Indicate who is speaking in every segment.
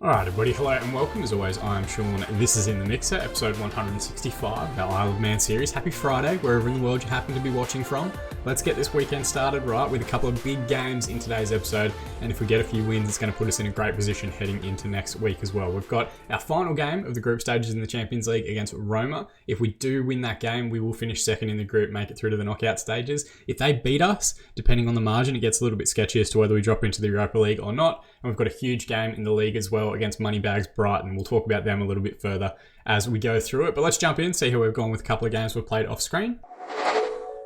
Speaker 1: Alright everybody, hello and welcome. As always, I'm Sean. This is In The Mixer, episode 165 of our Isle of Man series. Happy Friday, wherever in the world you happen to be watching from. Let's get this weekend started right with a couple of big games in today's episode, and if we get a few wins, it's going to put us in a great position heading into next week as well. We've got our final game of the group stages in the Champions League against Roma. If we do win that game, we will finish second in the group, make it through to the knockout stages. If they beat us, depending on the margin, it gets a little bit sketchy as to whether we drop into the Europa League or not. And we've got a huge game in the league as well against Moneybags Brighton. We'll talk about them a little bit further as we go through it. But let's jump in, see how we've gone with a couple of games we've played off screen.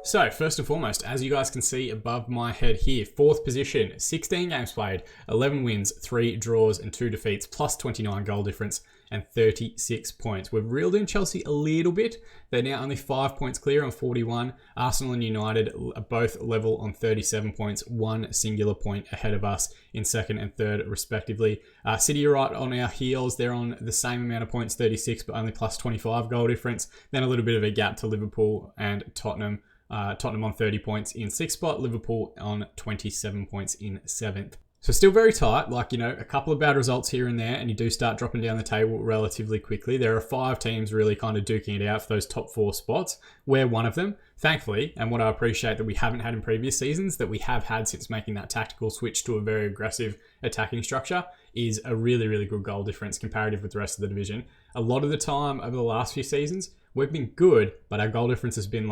Speaker 1: So, first and foremost, as you guys can see above my head here, fourth position, 16 games played, 11 wins, 3 draws and 2 defeats, plus 29 goal difference and 36 points. We've reeled in Chelsea a little bit. They're now only 5 points clear on 41. Arsenal and United are both level on 37 points, one singular point ahead of us in second and third respectively. City are right on our heels. They're on the same amount of points, 36, but only plus 25 goal difference. Then a little bit of a gap to Liverpool and Tottenham. Tottenham on 30 points in 6th spot, Liverpool on 27 points in 7th. So still very tight, a couple of bad results here and there, and you do start dropping down the table relatively quickly. There are 5 teams really kind of duking it out for those top 4 spots. We're one of them, thankfully, and what I appreciate that we haven't had in previous seasons, that we have had since making that tactical switch to a very aggressive attacking structure, is a really, really good goal difference comparative with the rest of the division. A lot of the time over the last few seasons, we've been good, but our goal difference has been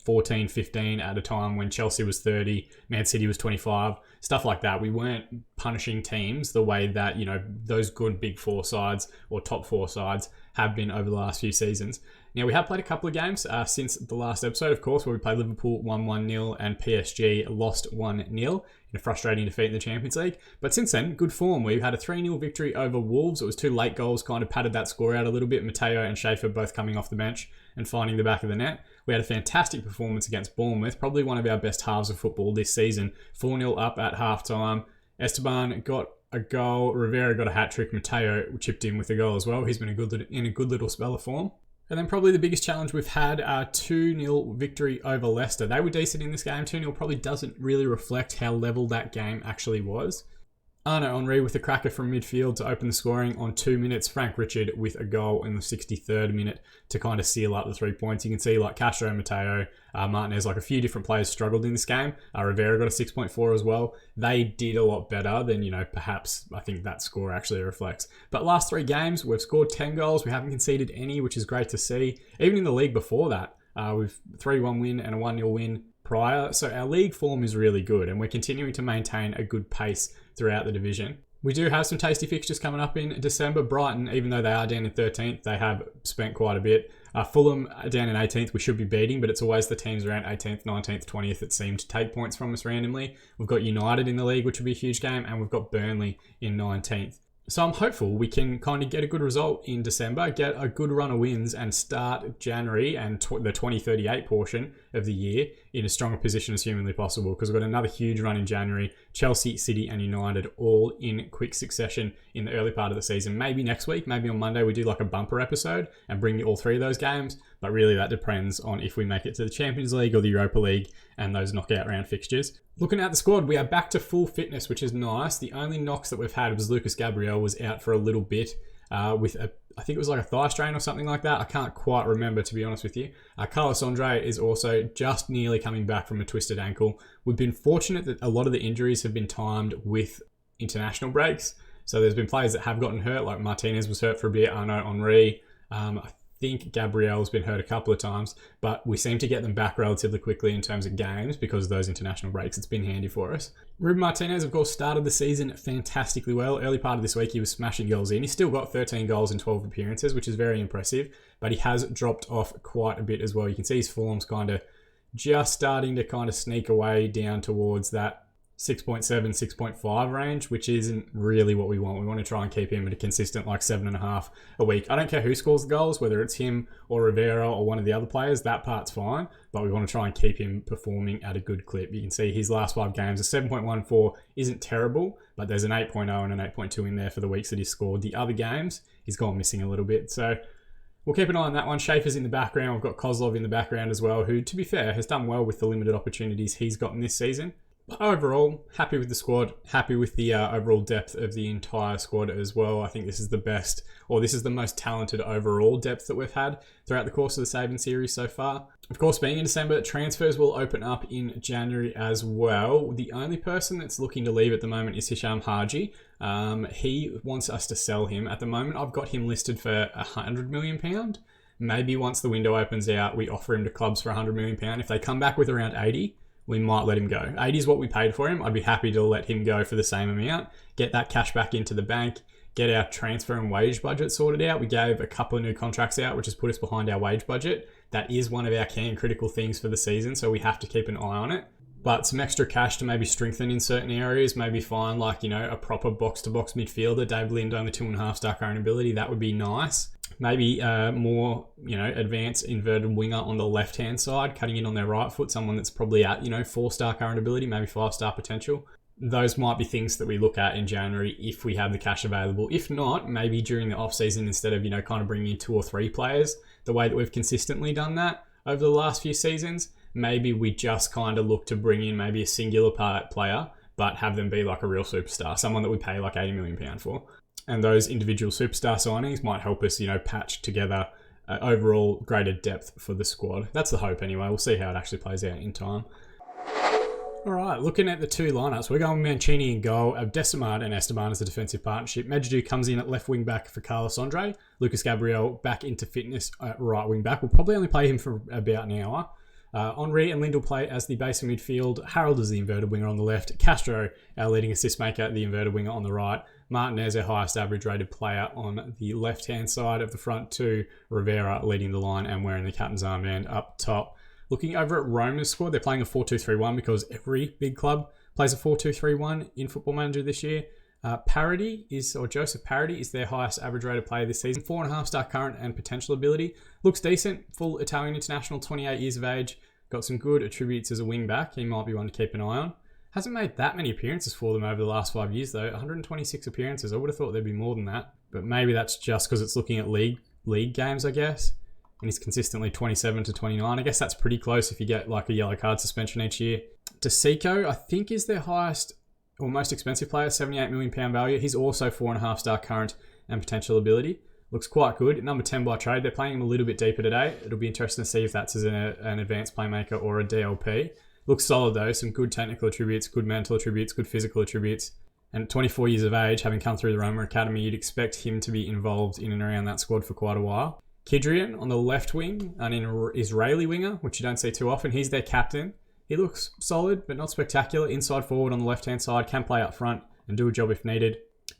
Speaker 1: 14, 15 at a time when Chelsea was 30, Man City was 25, stuff like that. We weren't punishing teams the way that, those good big 4 sides or top 4 sides have been over the last few seasons. Now, we have played a couple of games since the last episode, of course, where we played Liverpool 1-1-0 and PSG lost 1-0 in a frustrating defeat in the Champions League. But since then, good form. We've had a 3-0 victory over Wolves. It was 2 late goals, kind of padded that score out a little bit. Matteo and Schaefer both coming off the bench and finding the back of the net. We had a fantastic performance against Bournemouth, probably one of our best halves of football this season. 4-0 up at halftime. Esteban got a goal. Rivera got a hat-trick. Matteo chipped in with a goal as well. He's been in a good little spell of form. And then probably the biggest challenge we've had, 2-0 victory over Leicester. They were decent in this game. 2-0 probably doesn't really reflect how level that game actually was. Arnaud Henry with a cracker from midfield to open the scoring on 2 minutes. Frank Richard with a goal in the 63rd minute to kind of seal up the 3 points. You can see Castro, Matteo, Martinez, a few different players struggled in this game. Rivera got a 6.4 as well. They did a lot better than, perhaps I think that score actually reflects. But last 3 games, we've scored 10 goals. We haven't conceded any, which is great to see. Even in the league before that, we've 3-1 win and a 1-0 win prior. So our league form is really good, and we're continuing to maintain a good pace throughout the division. We do have some tasty fixtures coming up in December. Brighton, even though they are down in 13th, they have spent quite a bit. Fulham down in 18th, we should be beating, but it's always the teams around 18th, 19th, 20th that seem to take points from us randomly. We've got United in the league, which will be a huge game, and we've got Burnley in 19th. So I'm hopeful we can kind of get a good result in December, get a good run of wins, and start January and the 2038 portion of the year in a stronger position as humanly possible, because we've got another huge run in January. Chelsea, City and United all in quick succession in the early part of the season. Maybe next week, maybe on Monday, we do a bumper episode and bring you all 3 of those games. But really that depends on if we make it to the Champions League or the Europa League and those knockout round fixtures. Looking at the squad, we are back to full fitness, which is nice. The only knocks that we've had was Lucas Gabriel was out for a little bit with I think it was a thigh strain or something like that. I can't quite remember, to be honest with you. Carlos Andre is also just nearly coming back from a twisted ankle. We've been fortunate that a lot of the injuries have been timed with international breaks. So there's been players that have gotten hurt, like Martinez was hurt for a bit, Arnaud Henry. I think Gabriel's been hurt a couple of times, but we seem to get them back relatively quickly in terms of games because of those international breaks. It's been handy for us. Ruben Martinez, of course, started the season fantastically well. Early part of this week, he was smashing goals in. He's still got 13 goals in 12 appearances, which is very impressive, but he has dropped off quite a bit as well. You can see his form's kind of just starting to kind of sneak away down towards that 6.7, 6.5 range, which isn't really what we want. We want to try and keep him at a consistent 7.5 a week. I don't care who scores the goals, whether it's him or Rivera or one of the other players, that part's fine, but we want to try and keep him performing at a good clip. You can see his last 5 games, a 7.14 isn't terrible, but there's an 8.0 and an 8.2 in there for the weeks that he's scored. The other games, he's gone missing a little bit, so we'll keep an eye on that one. Schaefer's in the background. We've got Kozlov in the background as well, who, to be fair, has done well with the limited opportunities he's gotten this season. But overall, happy with the squad, happy with the overall depth of the entire squad as well. I think this is the best, or this is the most talented overall depth that we've had throughout the course of the Saving series so far. Of course, being in December, transfers will open up in January as well. The only person that's looking to leave at the moment is Hisham Haji. He wants us to sell him. At the moment, I've got him listed for £100 million. Maybe once the window opens out, we offer him to clubs for £100 million. If they come back with around 80, we might let him go. 80 is what we paid for him. I'd be happy to let him go for the same amount, get that cash back into the bank, get our transfer and wage budget sorted out. We gave a couple of new contracts out, which has put us behind our wage budget. That is one of our key and critical things for the season, so we have to keep an eye on it. But some extra cash to maybe strengthen in certain areas, maybe find like, a proper box-to-box midfielder. Dave Lind, only 2.5-star current ability. That would be nice. Maybe more, advanced inverted winger on the left-hand side, cutting in on their right foot, someone that's probably at, 4-star current ability, maybe 5-star potential. Those might be things that we look at in January if we have the cash available. If not, maybe during the off-season, instead of, kind of bringing in 2 or 3 players, the way that we've consistently done that over the last few seasons, maybe we just kind of look to bring in maybe a singular player, but have them be like a real superstar, someone that we pay like £80 million for. And those individual superstar signings might help us, patch together overall greater depth for the squad. That's the hope anyway. We'll see how it actually plays out in time. All right, looking at the 2 lineups, we're going Mancini in goal, Abdesamad and Esteban as the defensive partnership. Medjugorje comes in at left wing back for Carlos Andre. Lucas Gabriel back into fitness at right wing back. We'll probably only play him for about an hour. Henri and Lind will play as the base of midfield. Harold is the inverted winger on the left. Castro, our leading assist maker, the inverted winger on the right. Martinez, our highest average rated player on the left-hand side of the front two. Rivera leading the line and wearing the captain's armband up top. Looking over at Roma's squad, they're playing a 4-2-3-1 because every big club plays a 4-2-3-1 in Football Manager this year. Joseph Parody is their highest average rated player this season. 4.5-star current and potential ability. Looks decent. Full Italian international, 28 years of age. Got some good attributes as a wing back. He might be one to keep an eye on. Hasn't made that many appearances for them over the last 5 years though. 126 appearances. I would have thought there'd be more than that. But maybe that's just because it's looking at league games, I guess. And he's consistently 27 to 29. I guess that's pretty close if you get like a yellow card suspension each year. DeSico, I think, is their highest or most expensive player, £78 million value. He's also 4.5-star current and potential ability. Looks quite good. Number 10 by trade. They're playing him a little bit deeper today. It'll be interesting to see if that's as an advanced playmaker or a DLP. Looks solid though. Some good technical attributes, good mental attributes, good physical attributes. And at 24 years of age, having come through the Roma Academy, you'd expect him to be involved in and around that squad for quite a while. Kidrian on the left wing, an Israeli winger, which you don't see too often. He's their captain. He looks solid, but not spectacular. Inside forward on the left-hand side, can play up front and do a job if needed.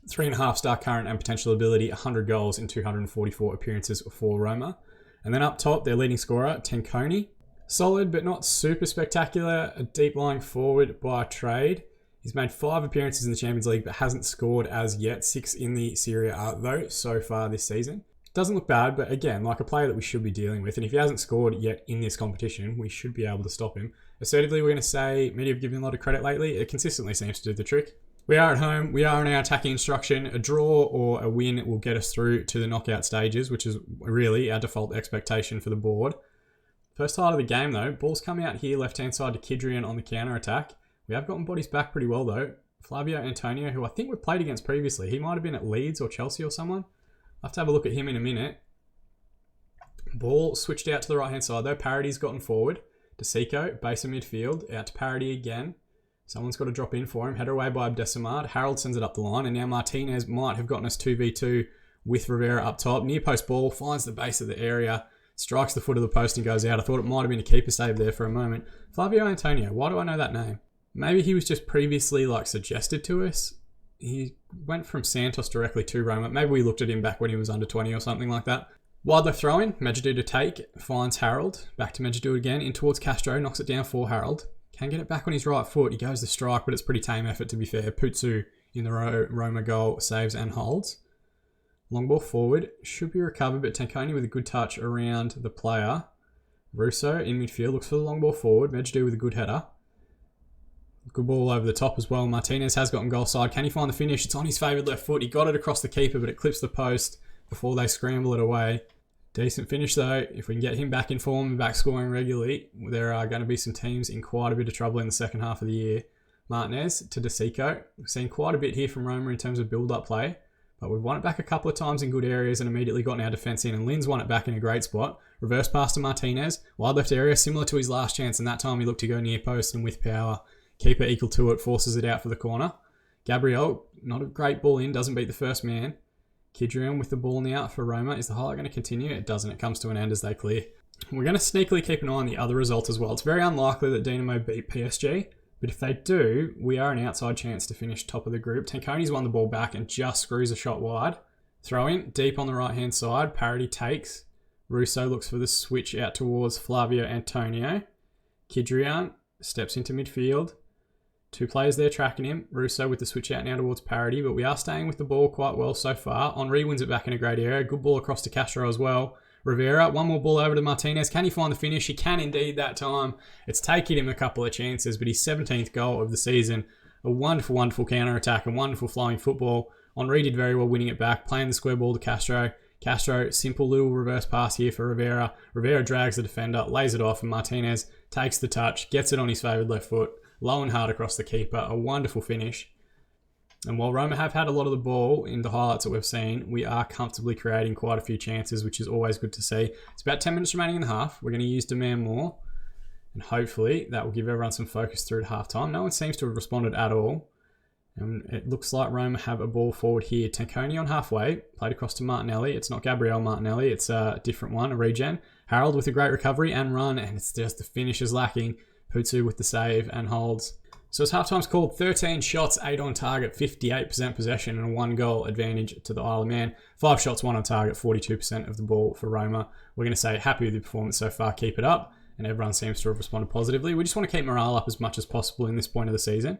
Speaker 1: 3.5-star current and potential ability, 100 goals in 244 appearances for Roma. And then up top, their leading scorer, Tenconi. Solid, but not super spectacular. A deep-lying forward by trade. He's made 5 appearances in the Champions League, but hasn't scored as yet. 6 in the Serie A, though, so far this season. Doesn't look bad, but again, like a player that we should be dealing with. And if he hasn't scored yet in this competition, we should be able to stop him. Assertively, we're going to say media have given him a lot of credit lately. It consistently seems to do the trick. We are at home. We are in our attacking instruction. A draw or a win will get us through to the knockout stages, which is really our default expectation for the board. First highlight of the game, though. Ball's coming out here, left-hand side to Kidrian on the counter-attack. We have gotten bodies back pretty well, though. Flavio Antonio, who I think we've played against previously. He might have been at Leeds or Chelsea or someone. I'll have to have a look at him in a minute. Ball switched out to the right-hand side, though. Parody's gotten forward. DeSico, base of midfield, out to Parody again. Someone's got to drop in for him. Header away by Abdesamad. Harold sends it up the line, and now Martinez might have gotten us 2v2 with Rivera up top. Near post ball, finds the base of the area, strikes the foot of the post and goes out. I thought it might have been a keeper save there for a moment. Flavio Antonio, why do I know that name? Maybe he was just previously suggested to us. He went from Santos directly to Roma. Maybe we looked at him back when he was under 20 or something like that. Wide left throw in, Medjugorje to take, finds Harold. Back to Medjugorje again, in towards Castro, knocks it down for Harold. Can get it back on his right foot. He goes to strike, but it's pretty tame effort to be fair. Putsu in the Roma goal, saves and holds. Long ball forward, should be recovered, but Tenconi with a good touch around the player. Russo in midfield, looks for the long ball forward. Medjugorje with a good header. Good ball over the top as well. Martinez has gotten goal side. Can he find the finish? It's on his favoured left foot. He got it across the keeper, but it clips the post before they scramble it away. Decent finish though. If we can get him back in form and back scoring regularly, there are going to be some teams in quite a bit of trouble in the second half of the year. Martinez to DeSico. We've seen quite a bit here from Roma in terms of build-up play, but we've won it back a couple of times in good areas and immediately gotten our defence in, and Lynn's won it back in a great spot. Reverse pass to Martinez. Wide left area, similar to his last chance, and that time he looked to go near post and with power. Keeper equal to it, forces it out for the corner. Gabriel, not a great ball in, doesn't beat the first man. Kidrian with the ball in the out for Roma. Is the highlight going to continue? It doesn't. It comes to an end as they clear. We're going to sneakily keep an eye on the other result as well. It's very unlikely that Dinamo beat PSG, but if they do, we are an outside chance to finish top of the group. Tanconi's won the ball back and just screws a shot wide. Throw in, deep on the right-hand side. Parody takes. Russo looks for the switch out towards Flavio Antonio. Kidrian steps into midfield. Two players there tracking him. Russo with the switch out now towards Parody, but we are staying with the ball quite well so far. Henri wins it back in a great area. Good ball across to Castro as well. Rivera, one more ball over to Martinez. Can he find the finish? He can indeed that time. It's taken him a couple of chances, but his 17th goal of the season. A wonderful, wonderful counter-attack and wonderful flowing football. Henri did very well winning it back, playing the square ball to Castro. Castro, simple little reverse pass here for Rivera. Rivera drags the defender, lays it off, and Martinez takes the touch, gets it on his favoured left foot. Low and hard across the keeper. A wonderful finish. And while Roma have had a lot of the ball in the highlights that we've seen, we are comfortably creating quite a few chances, which is always good to see. It's about 10 minutes remaining in the half. We're going to use demand more. And hopefully that will give everyone some focus through at halftime. No one seems to have responded at all. And it looks like Roma have a ball forward here. Tanconi on halfway. Played across to Martinelli. It's not Gabriel Martinelli. It's a different one, a regen. Harold with a great recovery and run. And it's just the finish is lacking. Putsu with the save and holds. So as halftime's called, 13 shots, 8 on target, 58% possession, and a 1 goal advantage to the Isle of Man. 5 shots, 1 on target, 42% of the ball for Roma. We're going to say happy with the performance so far, keep it up, and everyone seems to have responded positively. We just want to keep morale up as much as possible in this point of the season.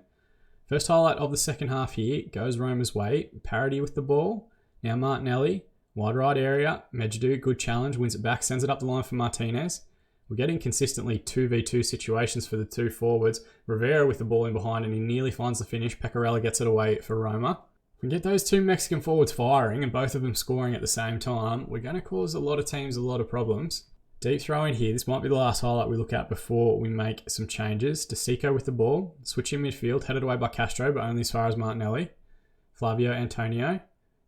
Speaker 1: First highlight of the second half here goes Roma's way. Parody with the ball. Now Martinelli, wide right area. Medjadu, good challenge, wins it back, sends it up the line for Martinez. We're getting consistently 2v2 situations for the two forwards. Rivera with the ball in behind and he nearly finds the finish. Pecorella gets it away for Roma. If we get those two Mexican forwards firing and both of them scoring at the same time, we're going to cause a lot of teams a lot of problems. Deep throw in here. This might be the last highlight we look at before we make some changes. DeSico with the ball. Switch in midfield. Headed away by Castro, but only as far as Martinelli. Flavio Antonio.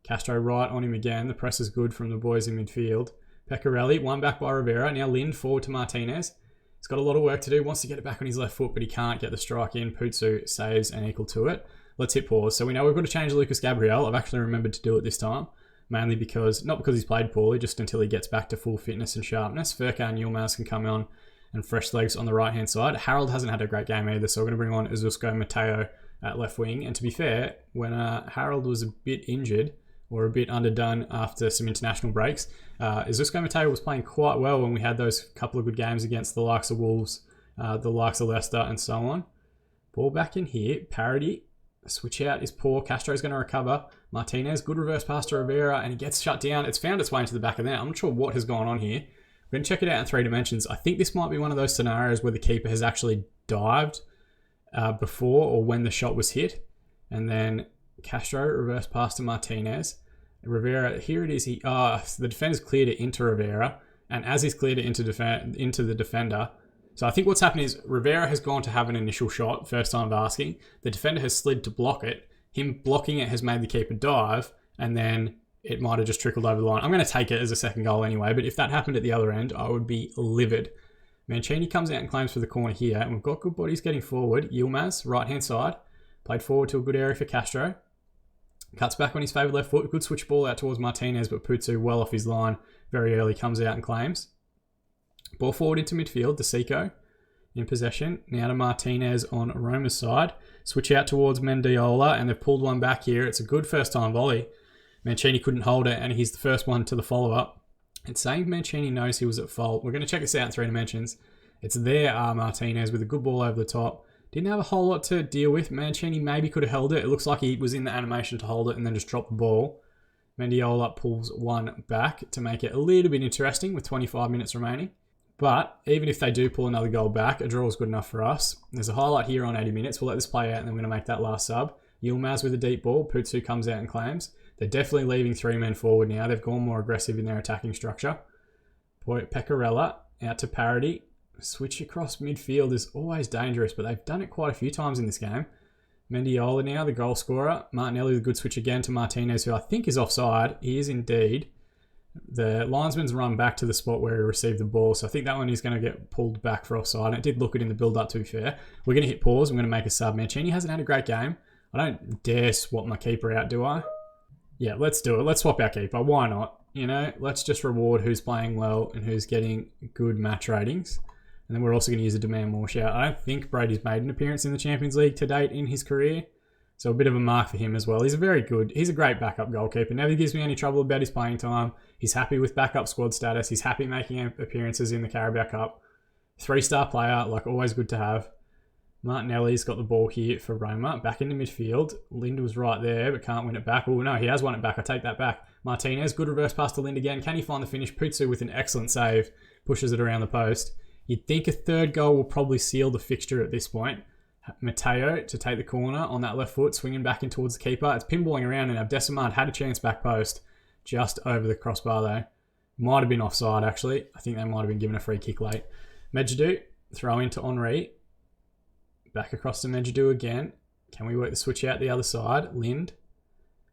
Speaker 1: Castro right on him again. The press is good from the boys in midfield. Pecorelli, one back by Rivera. Now Lind forward to Martinez. He's got a lot of work to do. Wants to get it back on his left foot, but he can't get the strike in. Putsu saves and equal to it. Let's hit pause. So we know we've got to change Lucas Gabriel. I've actually remembered to do it this time. Mainly because, not because he's played poorly, just until he gets back to full fitness and sharpness. Furkan and Yilmaz can come on and fresh legs on the right-hand side. Harold hasn't had a great game either, so we're going to bring on Azusko Mateo at left wing. And to be fair, when Harold was a bit injured, or a bit underdone after some international breaks. Azusko Mateo was playing quite well when we had those couple of good games against the likes of Wolves, the likes of Leicester, and so on. Ball back in here. Parody. Switch out is poor. Castro's going to recover. Martinez, good reverse pass to Rivera, and he gets shut down. It's found its way into the back of the net. I'm not sure what has gone on here. We're going to check it out in 3 dimensions. I think this might be one of those scenarios where the keeper has actually dived before or when the shot was hit. And then Castro, reverse pass to Martinez. Rivera, here it is. The defender's cleared it into Rivera, and as he's cleared it into the defender, so I think what's happened is Rivera has gone to have an initial shot, first time of asking. The defender has slid to block it. Him blocking it has made the keeper dive, and then it might have just trickled over the line. I'm going to take it as a second goal anyway, but if that happened at the other end, I would be livid. Mancini comes out and claims for the corner here, and we've got good bodies getting forward. Yilmaz, right-hand side, played forward to a good area for Castro. Cuts back on his favoured left foot. Good switch ball out towards Martinez, but Putsu well off his line very early. Comes out and claims. Ball forward into midfield. DeSico in possession. Now to Martinez on Roma's side. Switch out towards Mendiola, and they've pulled one back here. It's a good first-time volley. Mancini couldn't hold it, and he's the first one to the follow-up. It's saying Mancini knows he was at fault. We're going to check this out in 3 dimensions. It's there, Martinez, with a good ball over the top. Didn't have a whole lot to deal with. Mancini maybe could have held it. It looks like he was in the animation to hold it and then just dropped the ball. Mendiola pulls one back to make it a little bit interesting with 25 minutes remaining. But even if they do pull another goal back, a draw is good enough for us. There's a highlight here on 80 minutes. We'll let this play out and then we're going to make that last sub. Yilmaz with a deep ball. Putsu comes out and claims. They're definitely leaving 3 men forward now. They've gone more aggressive in their attacking structure. Pecorella out to Parody. Switch across midfield is always dangerous, but they've done it quite a few times in this game. Mendiola now, the goal scorer. Martinelli with a good switch again to Martinez, who I think is offside. He is indeed. The linesman's run back to the spot where he received the ball, so I think that one is going to get pulled back for offside. And it did look it in the build-up, to be fair. We're going to hit pause. I'm going to make a sub. Mancini hasn't had a great game. I don't dare swap my keeper out, do I? Yeah, let's do it. Let's swap our keeper. Why not? You know, let's just reward who's playing well and who's getting good match ratings. And then we're also going to use a demand more shout. I don't think Brady's made an appearance in the Champions League to date in his career. So a bit of a mark for him as well. He's a great backup goalkeeper. Never gives me any trouble about his playing time. He's happy with backup squad status. He's happy making appearances in the Carabao Cup. 3-star player, like always good to have. Martinelli's got the ball here for Roma. Back into midfield. Lind was right there, but can't win it back. Oh, no, he has won it back. I take that back. Martinez, good reverse pass to Lind again. Can he find the finish? Putsu with an excellent save. Pushes it around the post. You'd think a third goal will probably seal the fixture at this point. Matteo to take the corner on that left foot, swinging back in towards the keeper. It's pinballing around, and Abdesamad had a chance back post, just over the crossbar though. Might have been offside actually. I think they might have been given a free kick late. Medjidou, throw into Henri. Back across to Medjidou again. Can we work the switch out the other side? Lind.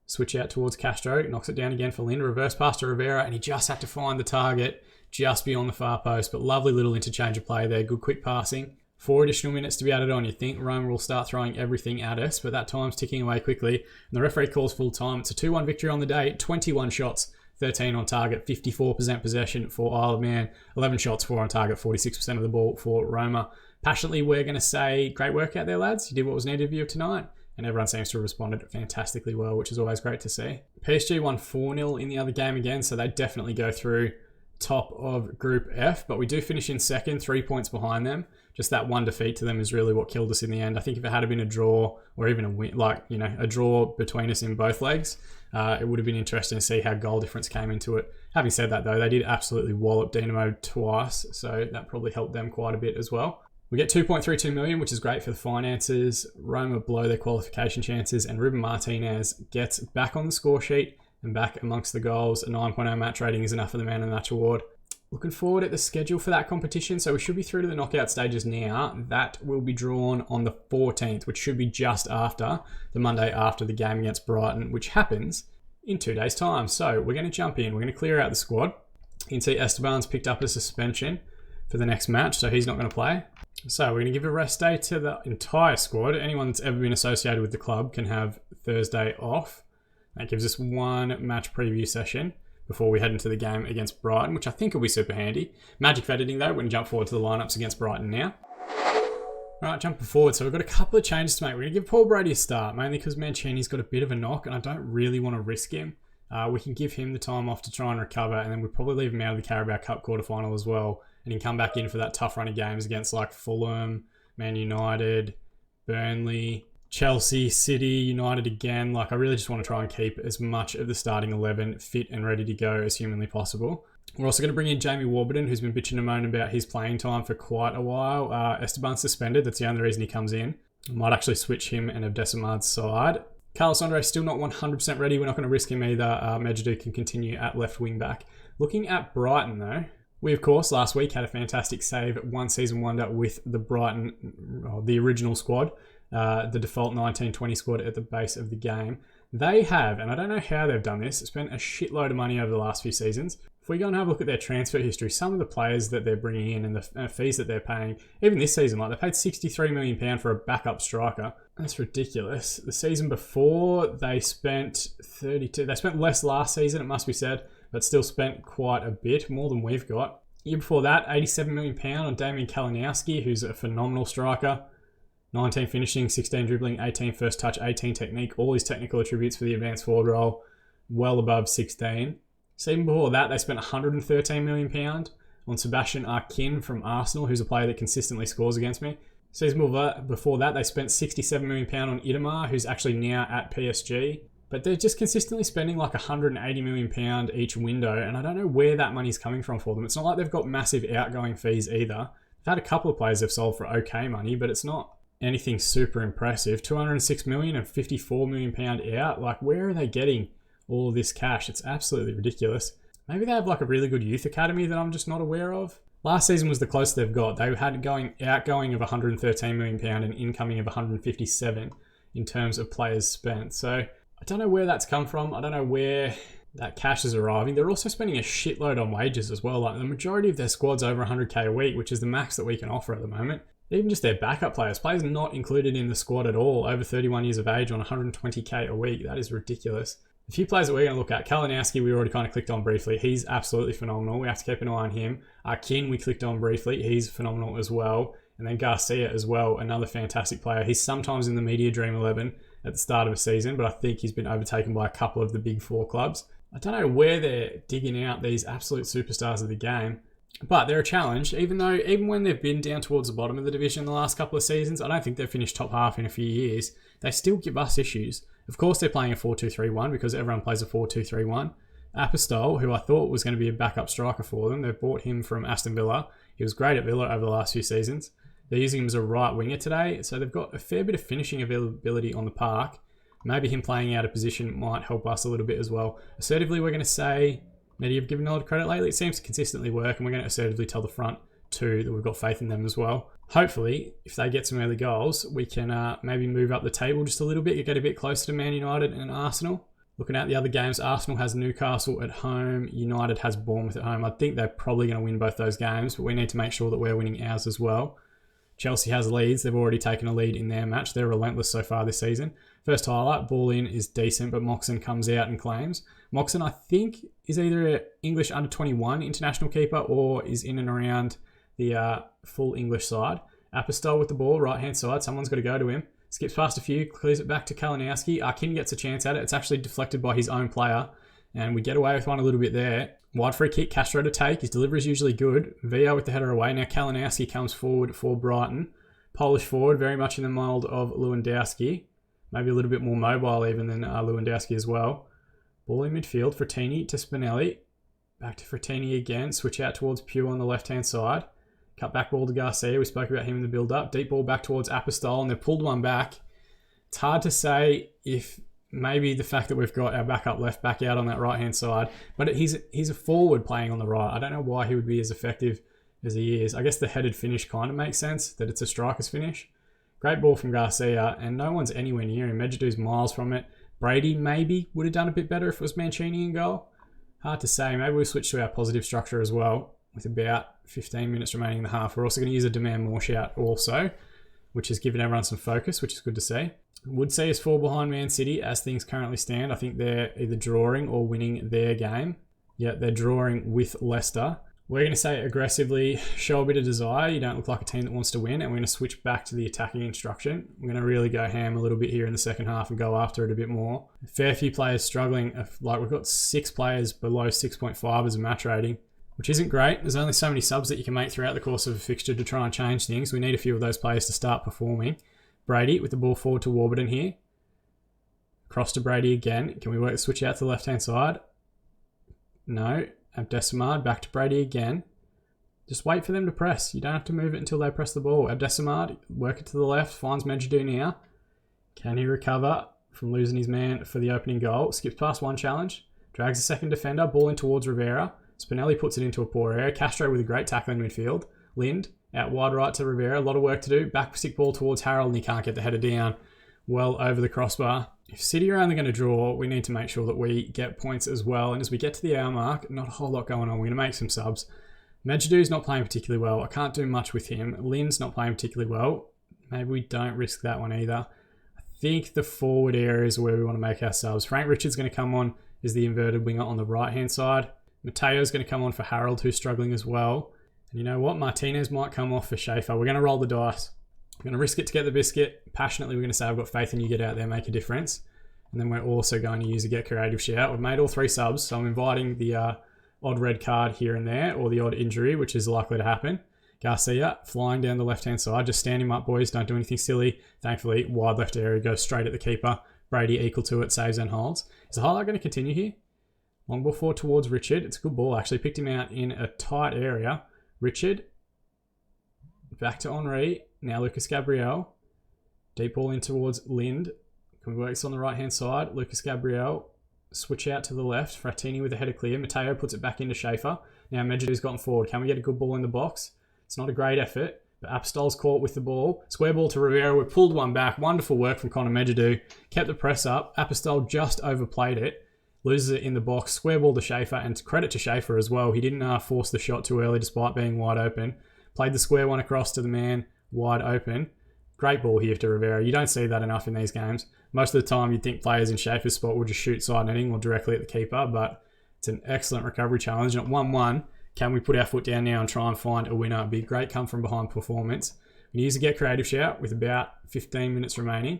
Speaker 1: Switch out towards Castro. Knocks it down again for Lind. Reverse pass to Rivera, and he just had to find the target just beyond the far post. But lovely little interchange of play there. Good quick passing. 4 additional minutes to be added on. You think Roma will start throwing everything at us, but that time's ticking away quickly. And the referee calls full time. It's a 2-1 victory on the day. 21 shots, 13 on target, 54% possession for Isle of Man. 11 shots, 4 on target, 46% of the ball for Roma. Passionately, we're going to say, great work out there, lads. You did what was needed of you tonight. And everyone seems to have responded fantastically well, which is always great to see. PSG won 4-0 in the other game again, so they definitely go through top of Group F, but we do finish in second, 3 points behind them. Just that one defeat to them is really what killed us in the end. I think if it had been a draw or even a win, a draw between us in both legs, it would have been interesting to see how goal difference came into it. Having said that though, they did absolutely wallop Dinamo twice, so that probably helped them quite a bit as well. We get 2.32 million, which is great for the finances. Roma blow their qualification chances, and Ruben Martinez gets back on the score sheet and back amongst the goals. A 9.0 match rating is enough for the Man of the Match award. Looking forward at the schedule for that competition. So we should be through to the knockout stages now. That will be drawn on the 14th, which should be just after the Monday after the game against Brighton, which happens in 2 days' time. So we're going to jump in. We're going to clear out the squad. You can see Esteban's picked up a suspension for the next match, so he's not going to play. So we're going to give a rest day to the entire squad. Anyone that's ever been associated with the club can have Thursday off. That gives us one match preview session before we head into the game against Brighton, which I think will be super handy. Magic of editing though, we're going to jump forward to the lineups against Brighton now. Alright, jumping forward. So we've got a couple of changes to make. We're going to give Paul Brady a start, mainly because Mancini's got a bit of a knock and I don't really want to risk him. We can give him the time off to try and recover, and then we'll probably leave him out of the Carabao Cup quarterfinal as well, and he can come back in for that tough run of games against like Fulham, Man United, Burnley, Chelsea, City, United again. Like, I really just want to try and keep as much of the starting 11 fit and ready to go as humanly possible. We're also going to bring in Jamie Warburton, who's been bitching and moaning about his playing time for quite a while. Esteban's suspended. That's the only reason he comes in. I might actually switch him and Abdesamad's side. Carlos Andres still not 100% ready. We're not going to risk him either. Medjidou can continue at left wing back. Looking at Brighton though, we of course last week had a fantastic save, one season wonder with the Brighton, the original squad, the default 19-20 squad at the base of the game. They have, and I don't know how they've done this, spent a shitload of money over the last few seasons. If we go and have a look at their transfer history, some of the players that they're bringing in and the fees that they're paying, even this season, like they paid £63 million for a backup striker. That's ridiculous. The season before, they spent 32. They spent less last season, it must be said, but still spent quite a bit, more than we've got. Year before that, £87 million on Damian Kalinowski, who's a phenomenal striker. 19 finishing, 16 dribbling, 18 first touch, 18 technique. All his technical attributes for the advanced forward role, well above 16. Season before that, they spent £113 million on Sebastian Arkin from Arsenal, who's a player that consistently scores against me. Season before that, they spent £67 million on Idemar, who's actually now at PSG. But they're just consistently spending like £180 million each window, and I don't know where that money's coming from for them. It's not like they've got massive outgoing fees either. They've had a couple of players they've sold for okay money, but it's not anything super impressive. £206 million and £54 million out. Like, where are they getting all of this cash? It's absolutely ridiculous. Maybe they have like a really good youth academy that I'm just not aware of. Last season was the closest they've got. They had outgoing of £113 million and incoming of 157. in terms of players spent. So I don't know where that's come from. I don't know where that cash is arriving. They're also spending a shitload on wages as well. Like the majority of their squad's over 100k a week, which is the max that we can offer at the moment. Even just their backup players not included in the squad at all, over 31 years of age on 120k a week. That is ridiculous. A few players that we're going to look at. Kalinowski, we already kind of clicked on briefly. He's absolutely phenomenal. We have to keep an eye on him. Kin, we clicked on briefly. He's phenomenal as well. And then Garcia as well, another fantastic player. He's sometimes in the media dream 11 at the start of a season, but I think he's been overtaken by a couple of the big four clubs. I don't know where they're digging out these absolute superstars of the game, but they're a challenge. Even when they've been down towards the bottom of the division in the last couple of seasons, I don't think they've finished top half in a few years. They still give us issues. Of course, they're playing a 4-2-3-1 because everyone plays a 4-2-3-1. Apostol, who I thought was going to be a backup striker for them, they've bought him from Aston Villa. He was great at Villa over the last few seasons. They're using him as a right winger today, so they've got a fair bit of finishing availability on the park. Maybe him playing out of position might help us a little bit as well. Assertively, we're going to say, Medi have given a lot of credit lately. It seems to consistently work, and we're going to assertively tell the front two that we've got faith in them as well. Hopefully, if they get some early goals, we can maybe move up the table just a little bit, get a bit closer to Man United and Arsenal. Looking at the other games, Arsenal has Newcastle at home, United has Bournemouth at home. I think they're probably going to win both those games, but we need to make sure that we're winning ours as well. Chelsea has Leeds. They've already taken a lead in their match. They're relentless so far this season. First highlight, ball in is decent, but Moxon comes out and claims. Moxon, I think, is either an English under-21 international keeper or is in and around the full English side. Apostol with the ball, right-hand side. Someone's got to go to him. Skips past a few, clears it back to Kalinowski. Kin gets a chance at it. It's actually deflected by his own player, and we get away with one a little bit there. Wide free kick, Castro to take. His delivery is usually good. VR with the header away. Now Kalinowski comes forward for Brighton. Polish forward, very much in the mould of Lewandowski. Maybe a little bit more mobile even than Lewandowski as well. Ball in midfield, Frattini to Spinelli. Back to Frattini again. Switch out towards Pugh on the left-hand side. Cut back ball to Garcia. We spoke about him in the build-up. Deep ball back towards Apostol, and they've pulled one back. It's hard to say if maybe the fact that we've got our backup left back out on that right-hand side, but he's a forward playing on the right. I don't know why he would be as effective as he is. I guess the headed finish kind of makes sense, that it's a striker's finish. Great ball from Garcia, and no one's anywhere near him. Medjidou's miles from it. Brady maybe would have done a bit better if it was Mancini in goal. Hard to say. Maybe we'll switch to our positive structure as well with about 15 minutes remaining in the half. We're also going to use a demand more shout also, which has given everyone some focus, which is good to see. Would say is fall behind Man City as things currently stand. I think they're either drawing or winning their game. Yeah, they're drawing with Leicester. We're going to say aggressively, show a bit of desire. You don't look like a team that wants to win. And we're going to switch back to the attacking instruction. We're going to really go ham a little bit here in the second half and go after it a bit more. A fair few players struggling. Like we've got 6 players below 6.5 as a match rating, which isn't great. There's only so many subs that you can make throughout the course of a fixture to try and change things. We need a few of those players to start performing. Brady with the ball forward to Warburton here. Cross to Brady again. Can we work the switch out to the left-hand side? No. Abdesamad back to Brady again. Just wait for them to press. You don't have to move it until they press the ball. Abdesamad, work it to the left. Finds Medjidou now. Can he recover from losing his man for the opening goal? Skips past one challenge. Drags a second defender. Ball in towards Rivera. Spinelli puts it into a poor area. Castro with a great tackle in midfield. Lind out wide right to Rivera. A lot of work to do. Back stick ball towards Harold, and he can't get the header down well over the crossbar. If City are only going to draw, we need to make sure that we get points as well. And as we get to the hour mark, not a whole lot going on. We're going to make some subs. Medjidou's not playing particularly well. I can't do much with him. Lind's not playing particularly well. Maybe we don't risk that one either. I think the forward area is where we want to make our subs. Frank Richards going to come on as the inverted winger on the right-hand side. Mateo's going to come on for Harold, who's struggling as well. And you know what? Martinez might come off for Schaefer. We're going to roll the dice. We're going to risk it to get the biscuit. Passionately, we're going to say, I've got faith in you, get out there, make a difference. And then we're also going to use a get creative shout. We've made all 3 subs, so I'm inviting the odd red card here and there, or the odd injury, which is likely to happen. Garcia flying down the left-hand side. Just stand him up, boys. Don't do anything silly. Thankfully, wide left area goes straight at the keeper. Brady equal to it, saves and holds. Is the highlight going to continue here? Long ball forward towards Richard. It's a good ball, actually. Picked him out in a tight area. Richard. Back to Henri. Now Lucas Gabriel. Deep ball in towards Lind. Can we work this on the right-hand side? Lucas Gabriel. Switch out to the left. Frattini with the header clear. Mateo puts it back into Schaefer. Now Medjidou's gotten forward. Can we get a good ball in the box? It's not a great effort, But Apostol's caught with the ball. Square ball to Rivera. We pulled one back. Wonderful work from Connor Medjadu. Kept the press up. Apostol just overplayed it. Loses it in the box. Square ball to Schaefer. And credit to Schaefer as well. He didn't force the shot too early despite being wide open. Played the square one across to the man wide open. Great ball here to Rivera. You don't see that enough in these games. Most of the time you'd think players in Schaefer's spot will just shoot side netting or directly at the keeper. But it's an excellent recovery challenge. And at 1-1, can we put our foot down now and try and find a winner? It'd be a great come from behind performance. We use a get creative shout with about 15 minutes remaining.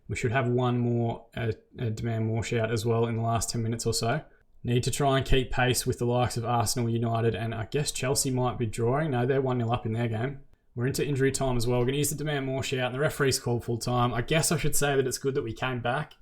Speaker 1: We should have one more, a demand more shout as well in the last 10 minutes or so. Need to try and keep pace with the likes of Arsenal, United, and I guess Chelsea might be drawing. No, they're 1-0 up in their game. We're into injury time as well. We're going to use the demand more shout, and the referee's called full time. I guess I should say that it's good that we came back,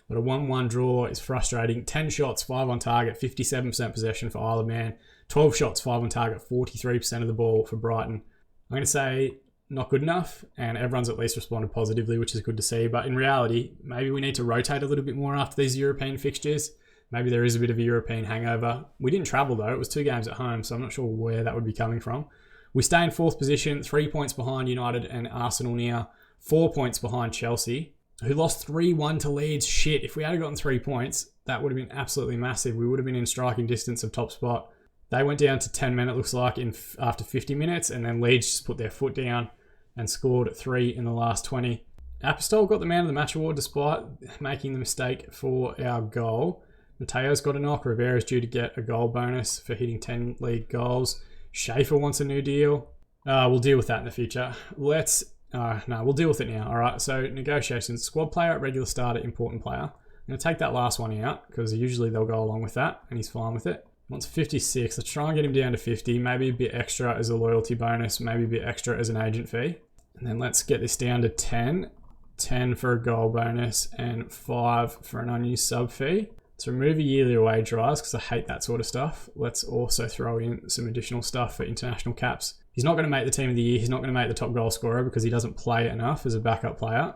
Speaker 1: but a 1-1 draw is frustrating. 10 shots, 5 on target, 57% possession for Isle of Man. 12 shots, 5 on target, 43% of the ball for Brighton. I'm going to say not good enough, and everyone's at least responded positively, which is good to see. But in reality, maybe we need to rotate a little bit more after these European fixtures. Maybe there is a bit of a European hangover. We didn't travel though. It was 2 games at home, so I'm not sure where that would be coming from. We stay in 4th position, 3 points behind United and Arsenal now, 4 points behind Chelsea, who lost 3-1 to Leeds. Shit, if we had gotten 3 points, that would have been absolutely massive. We would have been in striking distance of top spot. They went down to 10 men, it looks like, after 50 minutes, and then Leeds just put their foot down and scored 3 in the last 20. Apostol got the man of the match award despite making the mistake for our goal. Mateo's got a knock. Rivera's due to get a goal bonus for hitting 10 league goals. Schaefer wants a new deal. We'll deal with that in the future. We'll deal with it now. All right, so negotiations. Squad player at regular starter, important player. I'm going to take that last one out because usually they'll go along with that, and he's fine with it. Wants 56. Let's try and get him down to 50. Maybe a bit extra as a loyalty bonus. Maybe a bit extra as an agent fee. And then let's get this down to 10. 10 for a goal bonus and 5 for an unused sub fee. To remove a yearly wage rise, because I hate that sort of stuff, let's also throw in some additional stuff for international caps. He's not going to make the team of the year. He's not going to make the top goal scorer because he doesn't play enough as a backup player.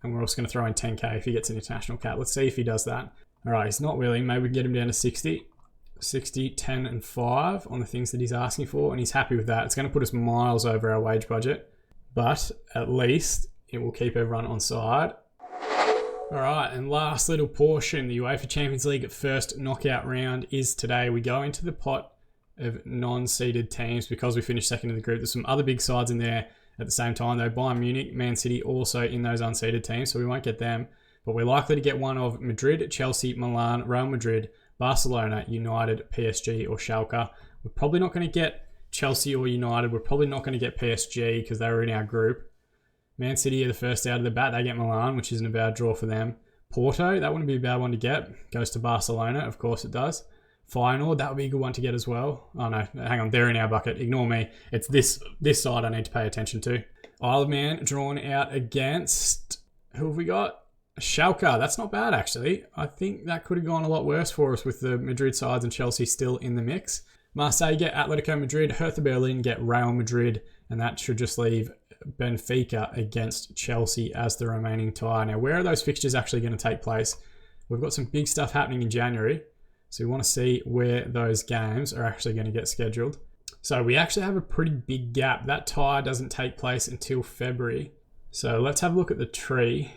Speaker 1: And we're also going to throw in 10k if he gets an international cap. Let's see if he does that. All right, he's not willing. Maybe we can get him down to 60. 60, 10 and 5 on the things that he's asking for, and he's happy with that. It's going to put us miles over our wage budget, but at least it will keep everyone on side. All right, and last little portion, the UEFA Champions League first knockout round is today. We go into the pot of non-seeded teams because we finished second in the group. There's some other big sides in there at the same time, though. Bayern Munich, Man City also in those unseeded teams, so we won't get them. But we're likely to get one of Madrid, Chelsea, Milan, Real Madrid, Barcelona, United, PSG, or Schalke. We're probably not going to get Chelsea or United. We're probably not going to get PSG because they were in our group. Man City are the first out of the bat. They get Milan, which isn't a bad draw for them. Porto, that wouldn't be a bad one to get. Goes to Barcelona, of course it does. Feyenoord, that would be a good one to get as well. Oh no, hang on, they're in our bucket. Ignore me. It's this side I need to pay attention to. Isle of Man drawn out against... Who have we got? Schalke. That's not bad, actually. I think that could have gone a lot worse for us with the Madrid sides and Chelsea still in the mix. Marseille get Atletico Madrid. Hertha Berlin get Real Madrid. And that should just leave Benfica against Chelsea as the remaining tie. Now, where are those fixtures actually going to take place? We've got some big stuff happening in January. So we want to see where those games are actually going to get scheduled. So we actually have a pretty big gap. That tie doesn't take place until February. So let's have a look at the tree.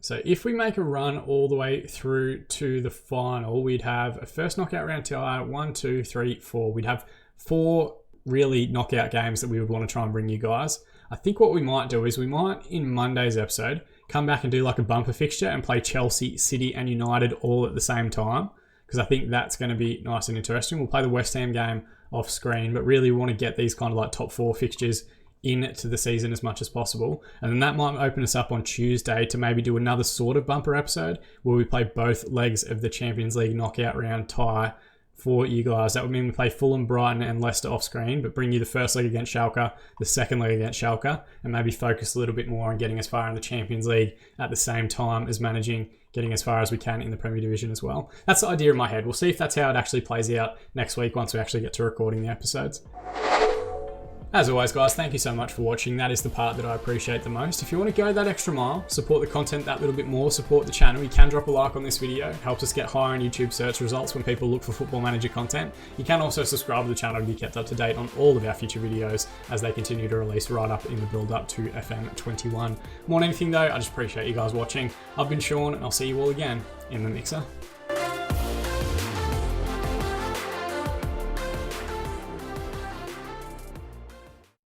Speaker 1: So if we make a run all the way through to the final, we'd have a first knockout round tie, 1, 2, 3, 4. We'd have 4 really knockout games that we would want to try and bring you guys. I think what we might do is we might, in Monday's episode, come back and do like a bumper fixture and play Chelsea, City and United all at the same time, because I think that's going to be nice and interesting. We'll play the West Ham game off screen, but really we want to get these kind of like top 4 fixtures into the season as much as possible. And then that might open us up on Tuesday to maybe do another sort of bumper episode where we play both legs of the Champions League knockout round tie for you guys. That would mean we play Fulham, Brighton and Leicester off screen, but bring you the first leg against Schalke, the second leg against Schalke, and maybe focus a little bit more on getting as far in the Champions League at the same time as managing getting as far as we can in the Premier Division as well. That's the idea in my head. We'll see if that's how it actually plays out next week once we actually get to recording the episodes. As always, guys, thank you so much for watching. That is the part that I appreciate the most. If you want to go that extra mile, support the content that little bit more, support the channel, you can drop a like on this video. It helps us get higher in YouTube search results when people look for Football Manager content. You can also subscribe to the channel to be kept up to date on all of our future videos as they continue to release right up in the build up to FM21. More than anything though, I just appreciate you guys watching. I've been Sean and I'll see you all again in the mixer.